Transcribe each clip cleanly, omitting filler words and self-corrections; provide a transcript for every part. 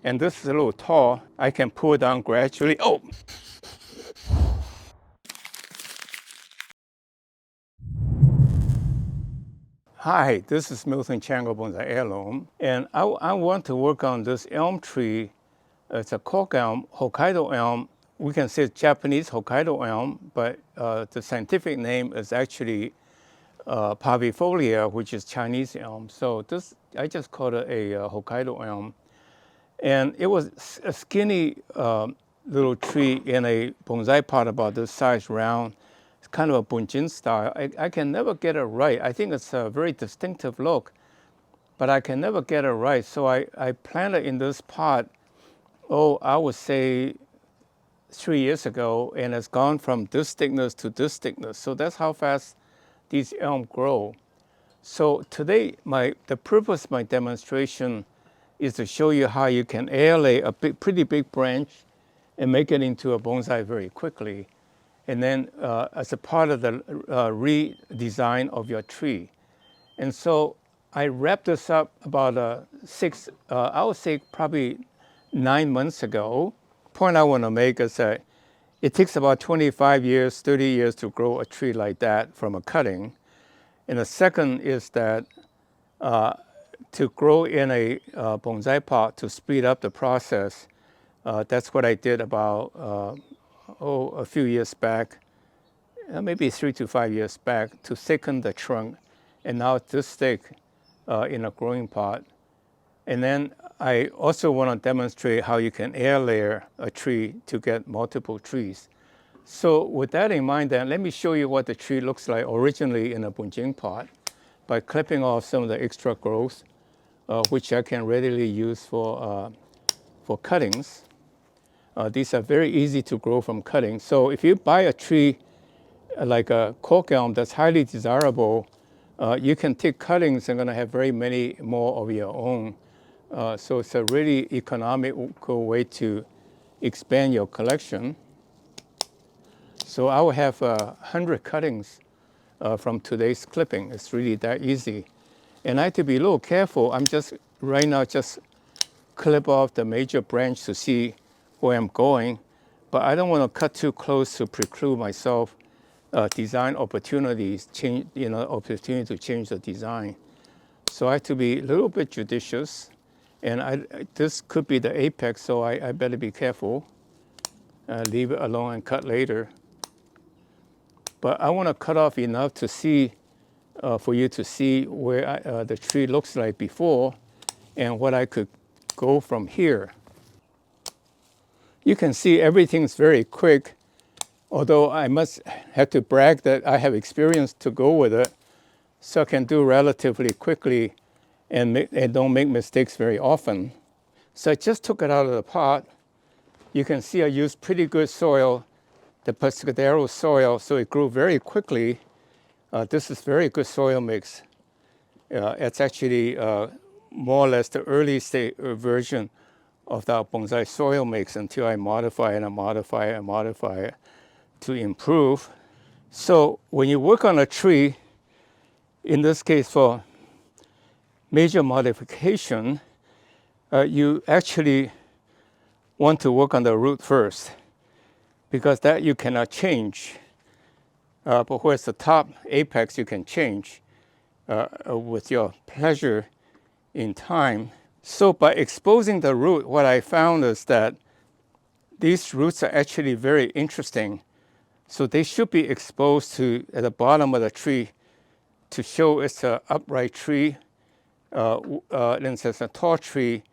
And this is a little tall. I can pull down gradually. Oh! Hi, this is miltonchang of Bonsaiheirloom. And I want to work on this elm tree. It's a Cork elm, Hokkaido elm. We can say Japanese Hokkaido elm, but the scientific name is actually Parvifolia, which is Chinese elm. So this, I just called it a Hokkaido elm. And it was a skinny little tree in a bonsai pot about this size, round. It's kind of a bunjin style. I can never get it right. I think it's a very distinctive look, but I can never get it right. So I planted in this pot, I would say 3 years ago, and it's gone from this thickness to this thickness. So that's how fast these elm grow. So today, the purpose of my demonstration is to show you how you can airlay a pretty big branch and make it into a bonsai very quickly. And then as a part of the redesign of your tree. And so I wrapped this up about I would say probably 9 months ago. Point I want to make is that it takes about 25 years, 30 years to grow a tree like that from a cutting. And the second is that to grow in a bonsai pot to speed up the process, that's what I did about a few years back, maybe 3 to 5 years back, to thicken the trunk. And now it's this thick in a growing pot. And then I also want to demonstrate how you can air layer a tree to get multiple trees. So with that in mind, then let me show you what the tree looks like originally in a bunjing pot by clipping off some of the extra growth, which I can readily use for cuttings. These are very easy to grow from cutting. So if you buy a tree like a cork elm that's highly desirable, you can take cuttings and going to have very many more of your own. So it's a really economical way to expand your collection. So I will have 100 cuttings from today's clipping. It's really that easy. And I have to be a little careful. I'm just right now just clip off the major branch to see where I'm going, but I don't want to cut too close to preclude myself design opportunities, opportunity to change the design. So I have to be a little bit judicious, and this could be the apex, so I better be careful. Leave it alone and cut later. But I want to cut off enough to see, for you to see where the tree looks like before, and what I could go from here. You can see everything's very quick, although I must have to brag that I have experience to go with it, so I can do relatively quickly and don't make mistakes very often. So I just took it out of the pot. You can see I used pretty good soil, the pescadero soil, so it grew very quickly. This is very good soil mix. It's actually more or less the early stage version of that bonsai soil mix until I modify it and modify it and modify it to improve. So when you work on a tree, in this case for major modification, you actually want to work on the root first, because that you cannot change. But whereas the top apex you can change with your pleasure in time. So by exposing the root, what I found is that these roots are actually very interesting. So they should be exposed to at the bottom of the tree to show it's an upright tree. And it's a tall tree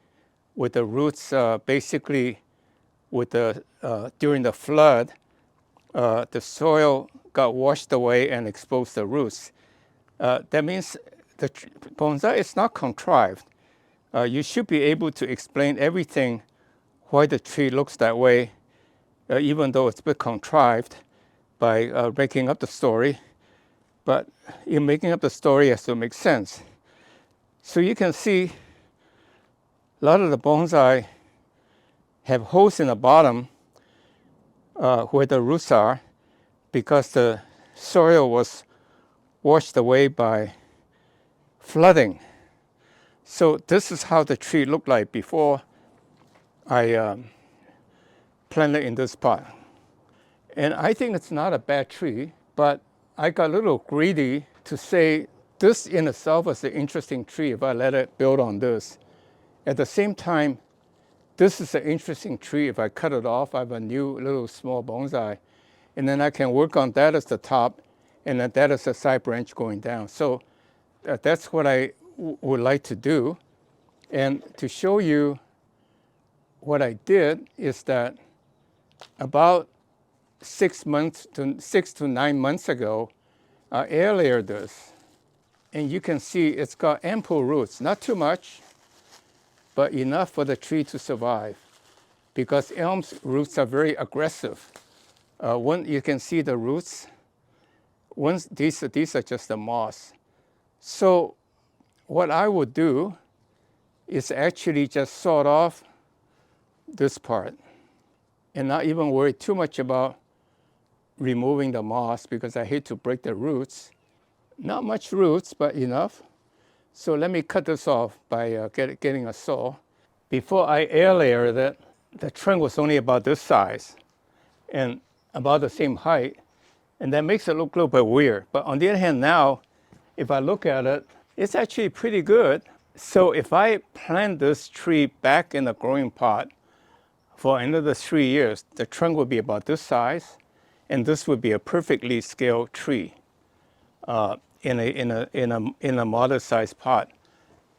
with the roots basically with during the flood, the soil got washed away and exposed the roots. That means the bonsai is not contrived. You should be able to explain everything why the tree looks that way, even though it's a bit contrived by making up the story. But in making up the story, it has to make sense. So you can see a lot of the bonsai have holes in the bottom where the roots are, because the soil was washed away by flooding. So this is how the tree looked like before I planted in this pot. And I think it's not a bad tree, but I got a little greedy to say this in itself is an interesting tree if I let it build on this. At the same time, this is an interesting tree. If I cut it off, I have a new little small bonsai. And then I can work on that as the top, and then that is a side branch going down. So that's what I would like to do. And to show you what I did is that about 6 to 9 months ago, I air layered this. And you can see it's got ample roots, not too much, but enough for the tree to survive. Because elm's roots are very aggressive. You can see the roots. These are just the moss. So what I would do is actually just sawed off this part and not even worry too much about removing the moss because I hate to break the roots. Not much roots, but enough. So let me cut this off by getting a saw. Before I air layered it, the trunk was only about this size and about the same height. And that makes it look a little bit weird. But on the other hand now, if I look at it, it's actually pretty good. So if I plant this tree back in the growing pot for another 3 years, the trunk would be about this size, and this would be a perfectly scaled tree in a moderate-sized pot.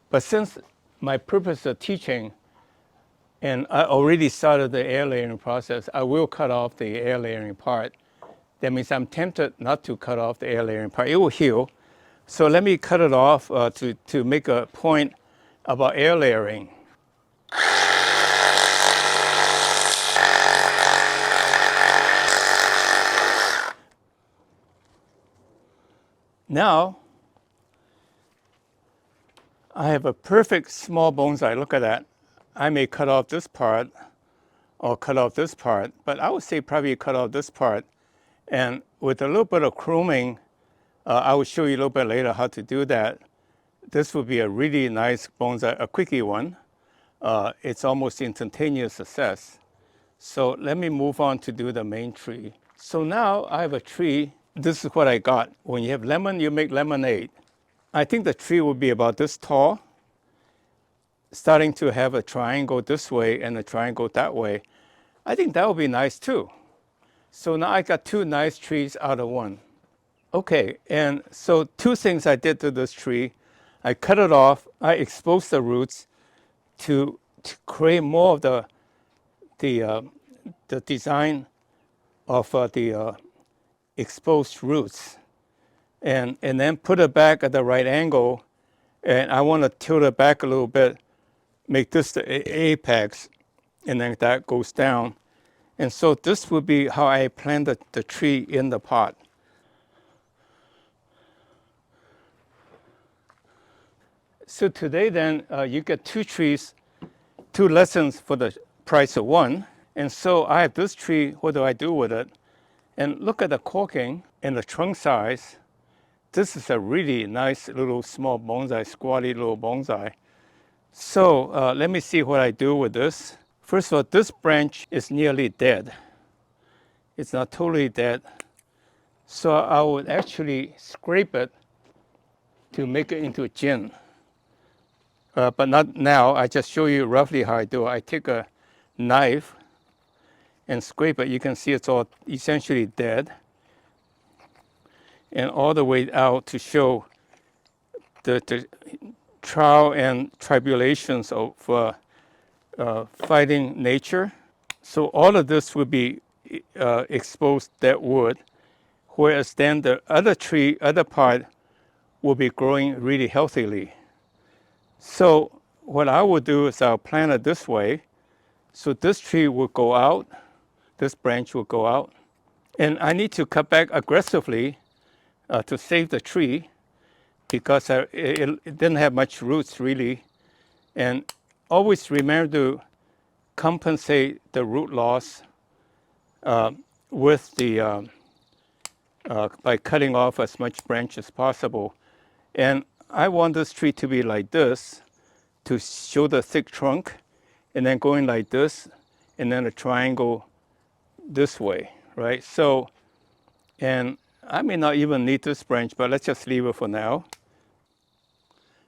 But since my purpose of teaching, and I already started the air layering process, I will cut off the air layering part. That means I'm tempted not to cut off the air layering part. It will heal. So let me cut it off to make a point about air layering. Now, I have a perfect small bonsai. Look at that. I may cut off this part or cut off this part, but I would say probably cut off this part. And with a little bit of pruning, I will show you a little bit later how to do that. This would be a really nice bonsai, a quickie one. It's almost instantaneous success. So let me move on to do the main tree. So now I have a tree. This is what I got. When you have lemon, you make lemonade. I think the tree will be about this tall, starting to have a triangle this way and a triangle that way. I think that would be nice too. So now I got two nice trees out of one. Okay, and so two things I did to this tree. I cut it off, I exposed the roots to create more of the design of the exposed roots. And then put it back at the right angle. And I want to tilt it back a little bit, make this the apex, and then that goes down. And so this would be how I plant the tree in the pot. So today then, you get two trees, two lessons for the price of one. And so I have this tree, what do I do with it? And look at the corking and the trunk size. This is a really nice little small bonsai, squatty little bonsai. So let me see what I do with this. First of all, this branch is nearly dead. It's not totally dead. So I would actually scrape it to make it into a gin. But not now. I just show you roughly how I do it. I take a knife and scrape it. You can see it's all essentially dead. And all the way out to show the trial and tribulations of fighting nature. So all of this would be exposed dead wood, whereas then the other part will be growing really healthily. So what I will do is I'll plant it this way. So this tree will go out, this branch will go out. And I need to cut back aggressively to save the tree because it didn't have much roots really. And always remember to compensate the root loss with the by cutting off as much branch as possible. And I want this tree to be like this to show the thick trunk. and then going like this, and then a triangle this way, right? So, and I may not even need this branch, but let's just leave it for now.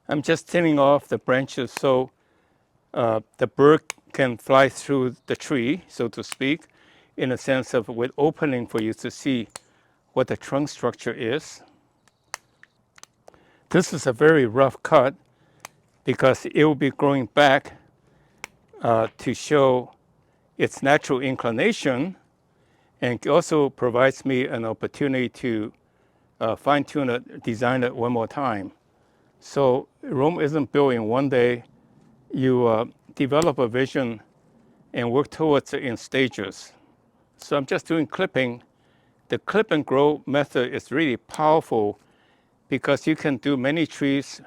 I'm just thinning off the branches so the bird can fly through the tree, so to speak, in a sense of with opening for you to see what the trunk structure is. This is a very rough cut because it will be growing back to show its natural inclination, and it also provides me an opportunity to fine-tune it, design it one more time. So Rome isn't built in one day. You develop a vision and work towards it in stages. So I'm just doing clipping. The clip and grow method is really powerful because you can do many trees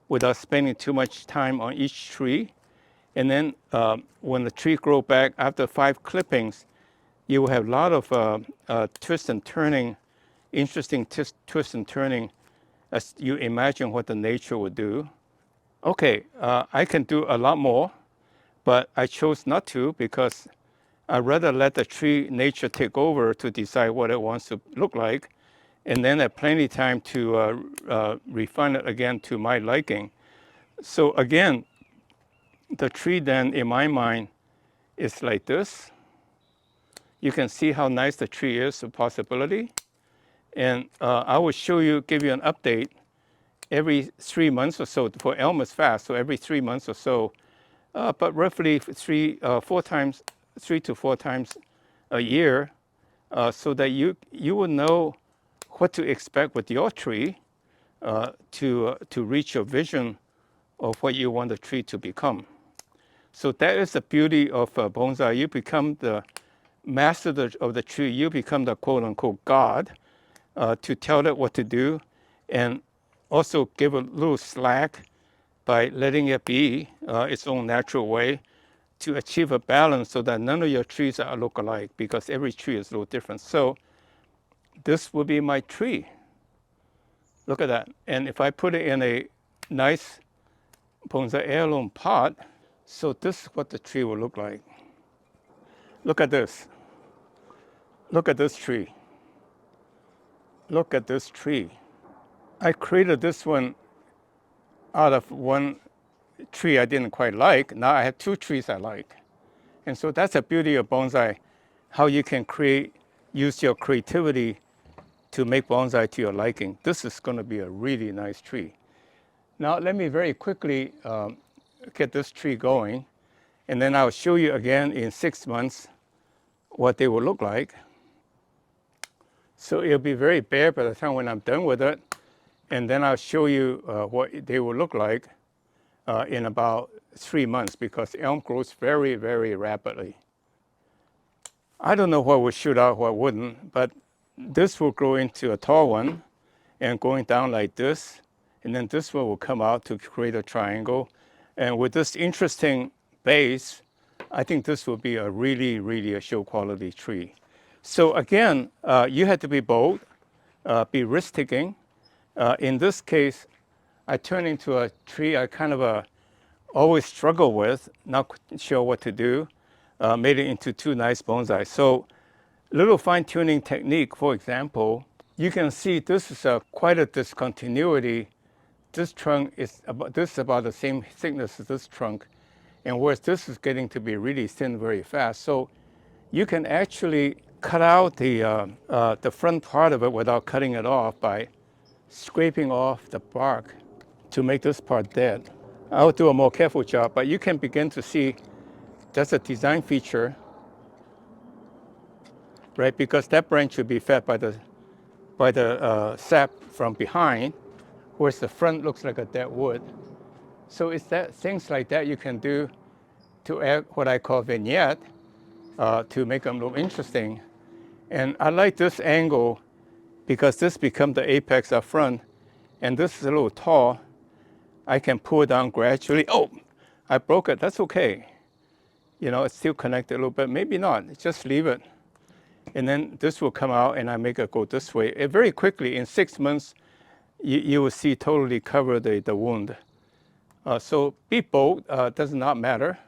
without spending too much time on each tree. And then when the tree grows back after 5 clippings, you will have a lot of twist and turning, interesting twist and turning as you imagine what the nature would do. Okay, I can do a lot more, but I chose not to because I'd rather let the tree nature take over to decide what it wants to look like, and then have plenty of time to refine it again to my liking. So again, the tree then, in my mind, is like this. You can see how nice the tree is, a possibility. And I will show you, give you an update every 3 months or so. For elm is fast, so every 3 months or so, but roughly 3 to 4 times a year, so that you will know what to expect with your tree to reach your vision of what you want the tree to become. So that is the beauty of bonsai. You become the master of the tree. You become the quote-unquote God to tell it what to do, and also give a little slack by letting it be its own natural way to achieve a balance so that none of your trees are look alike, because every tree is a little different. So this will be my tree. Look at that. And if I put it in a nice bonsai heirloom pot, so this is what the tree will look like. Look at this. Look at this tree. Look at this tree. I created this one out of one tree I didn't quite like. Now I have 2 trees I like. And so that's the beauty of bonsai, how you can use your creativity to make bonsai to your liking. This is going to be a really nice tree. Now let me very quickly get this tree going, and then I'll show you again in 6 months what they will look like. So it'll be very bare by the time when I'm done with it, and then I'll show you what they will look like in about 3 months, because elm grows very, very rapidly. I don't know what will shoot out, what wouldn't, but this will grow into a tall one and going down like this, and then this one will come out to create a triangle. And with this interesting base, I think this will be a really, really a show quality tree. So again, you have to be bold, be risk-taking. In this case, I turned into a tree I kind of always struggle with, not sure what to do, made it into 2 nice bonsai. So little fine-tuning technique, for example, you can see this is quite a discontinuity. This trunk is about the same thickness as this trunk, and whereas this is getting to be really thin very fast. So you can actually cut out the front part of it without cutting it off by scraping off the bark to make this part dead. I'll do a more careful job, but you can begin to see that's a design feature, right? Because that branch should be fed by the sap from behind, whereas the front looks like a dead wood. So it's that things like that you can do to add what I call vignette to make them look interesting. And I like this angle because this becomes the apex up front, and this is a little tall. I can pull it down gradually. Oh, I broke it. That's okay. You know, it's still connected a little bit. Maybe not. Just leave it. And then this will come out, and I make it go this way. And very quickly, in 6 months, you will see totally cover the wound. So be bold. Does not matter.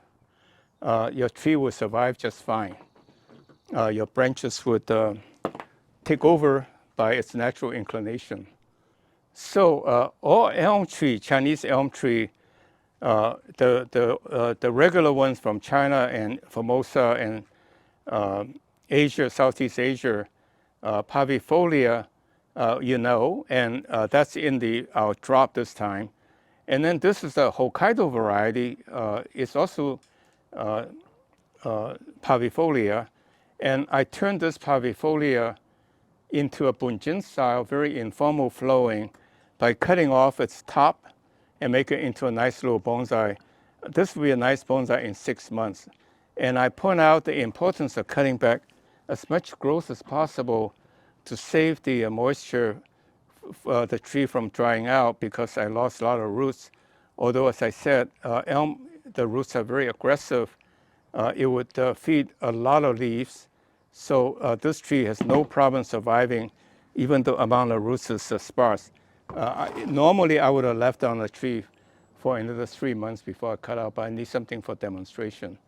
your tree will survive just fine. Your branches would take over by its natural inclination. So all elm tree, Chinese elm tree, the regular ones from China and Formosa and Asia, Southeast Asia, parvifolia, and that's in our drop this time. And then this is the Hokkaido variety. It's also parvifolia. And I turned this parvifolia into a bunjin style, very informal flowing, by cutting off its top and make it into a nice little bonsai. This will be a nice bonsai in 6 months. And I point out the importance of cutting back as much growth as possible to save the moisture, the tree from drying out, because I lost a lot of roots. Although, as I said, elm, the roots are very aggressive. It would feed a lot of leaves. So this tree has no problem surviving, even though the amount of roots is sparse. Normally, I would have left on the tree for another 3 months before I cut out, but I need something for demonstration.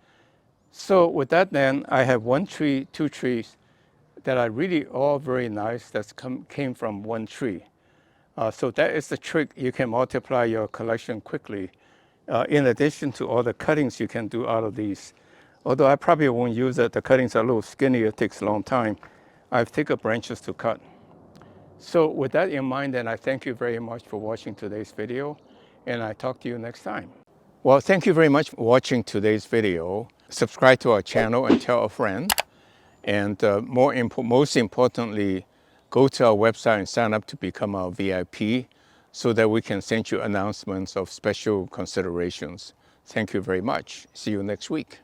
So with that then, I have 1 tree, 2 trees that are really all very nice that came from 1 tree. So that is the trick. You can multiply your collection quickly, in addition to all the cuttings you can do out of these. Although I probably won't use it, the cuttings are a little skinny, it takes a long time. I've taken branches to cut. So with that in mind, then I thank you very much for watching today's video, and I talk to you next time. Well, thank you very much for watching today's video. Subscribe to our channel and tell a friend. And most importantly, go to our website and sign up to become our VIP so that we can send you announcements of special considerations. Thank you very much. See you next week.